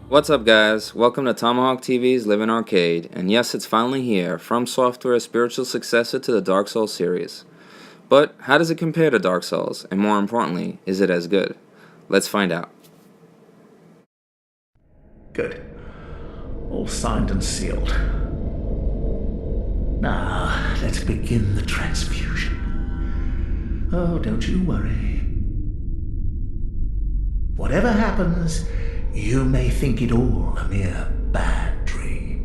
What's up, guys? Welcome to Tomahawk TV's Living Arcade, and yes, it's finally here, From Software's spiritual successor to the Dark Souls series. But how does it compare to Dark Souls, and more importantly, is it as good? Let's find out. Good. All signed and sealed. Now, let's begin the transfusion. Oh, don't you worry. Whatever happens, you may think it all a mere bad dream.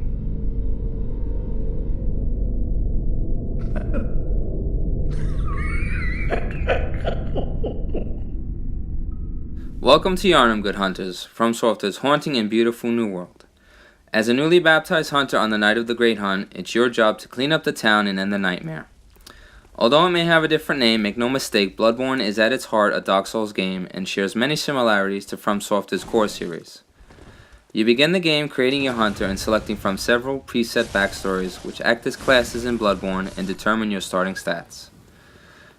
Welcome to Yharnam, good hunters, From Software's haunting and beautiful new world. As a newly baptized hunter on the night of the Great Hunt, it's your job to clean up the town and end the nightmare. Although it may have a different name, make no mistake, Bloodborne is at its heart a Dark Souls game and shares many similarities to From Software's core series. You begin the game creating your hunter and selecting from several preset backstories which act as classes in Bloodborne and determine your starting stats.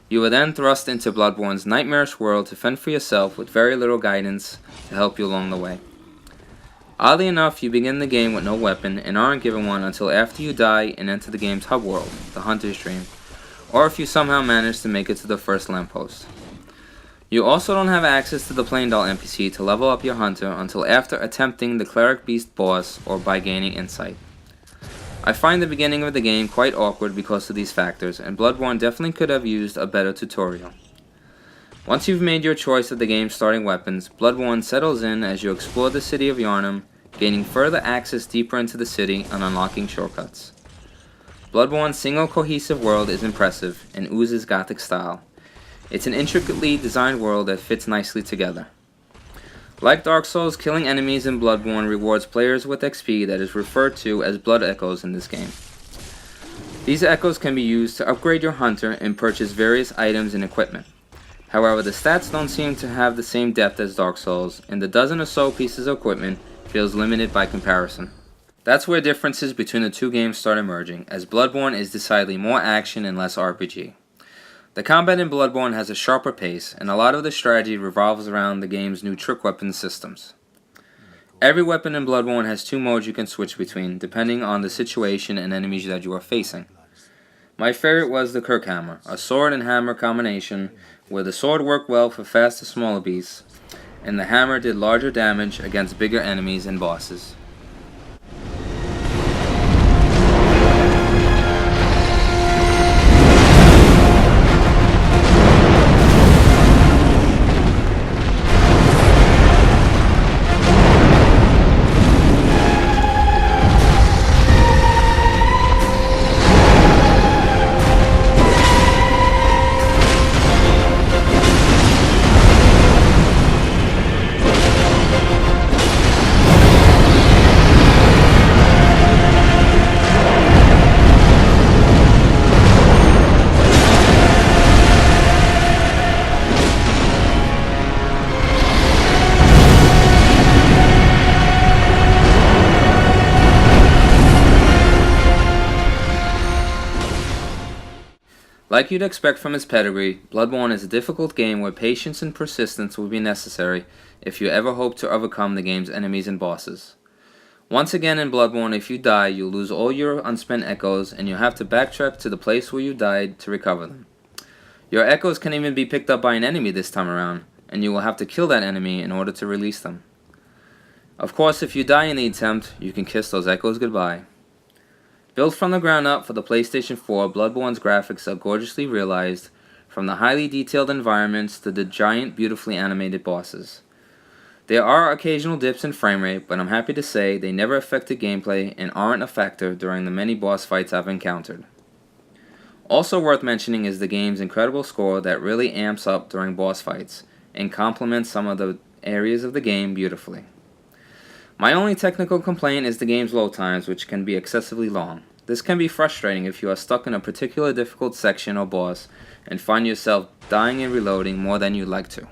You are then thrust into Bloodborne's nightmarish world to fend for yourself with very little guidance to help you along the way. Oddly enough, you begin the game with no weapon and aren't given one until after you die and enter the game's hub world, the Hunter's Dream, or if you somehow manage to make it to the first lamppost. You also don't have access to the Plain Doll NPC to level up your hunter until after attempting the Cleric Beast boss or by gaining insight. I find the beginning of the game quite awkward because of these factors, and Bloodborne definitely could have used a better tutorial. Once you've made your choice of the game's starting weapons, Bloodborne settles in as you explore the city of Yharnam, gaining further access deeper into the city and unlocking shortcuts. Bloodborne's single cohesive world is impressive and oozes gothic style. It's an intricately designed world that fits nicely together. Like Dark Souls, killing enemies in Bloodborne rewards players with XP that is referred to as Blood Echoes in this game. These echoes can be used to upgrade your hunter and purchase various items and equipment. However, the stats don't seem to have the same depth as Dark Souls, and the dozen or so pieces of equipment feels limited by comparison. That's where differences between the two games start emerging, as Bloodborne is decidedly more action and less RPG. The combat in Bloodborne has a sharper pace, and a lot of the strategy revolves around the game's new trick weapon systems. Every weapon in Bloodborne has two modes you can switch between, depending on the situation and enemies that you are facing. My favorite was the Kirkhammer, a sword and hammer combination, where the sword worked well for faster, smaller beasts, and the hammer did larger damage against bigger enemies and bosses. Like you'd expect from its pedigree, Bloodborne is a difficult game where patience and persistence will be necessary if you ever hope to overcome the game's enemies and bosses. Once again in Bloodborne, if you die, you'll lose all your unspent echoes and you'll have to backtrack to the place where you died to recover them. Your echoes can even be picked up by an enemy this time around, and you will have to kill that enemy in order to release them. Of course, if you die in the attempt, you can kiss those echoes goodbye. Built from the ground up for the PlayStation 4, Bloodborne's graphics are gorgeously realized, from the highly detailed environments to the giant, beautifully animated bosses. There are occasional dips in frame rate, but I'm happy to say they never affected gameplay and aren't a factor during the many boss fights I've encountered. Also worth mentioning is the game's incredible score that really amps up during boss fights and complements some of the areas of the game beautifully. My only technical complaint is the game's load times, which can be excessively long. This can be frustrating if you are stuck in a particular difficult section or boss and find yourself dying and reloading more than you'd like to.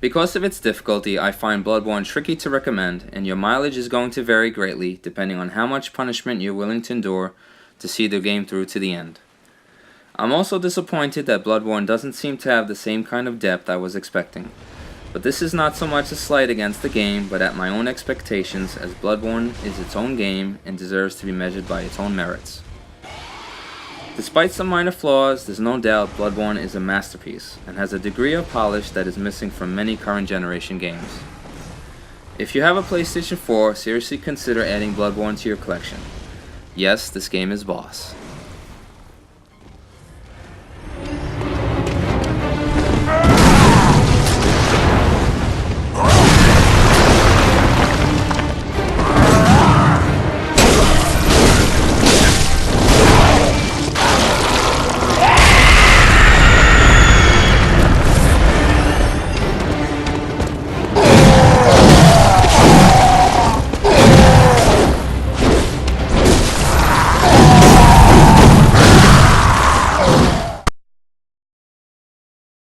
Because of its difficulty, I find Bloodborne tricky to recommend, and your mileage is going to vary greatly depending on how much punishment you're willing to endure to see the game through to the end. I'm also disappointed that Bloodborne doesn't seem to have the same kind of depth I was expecting. But this is not so much a slight against the game, but at my own expectations, as Bloodborne is its own game and deserves to be measured by its own merits. Despite some minor flaws, there's no doubt Bloodborne is a masterpiece, and has a degree of polish that is missing from many current generation games. If you have a PlayStation 4, seriously consider adding Bloodborne to your collection. Yes, this game is boss.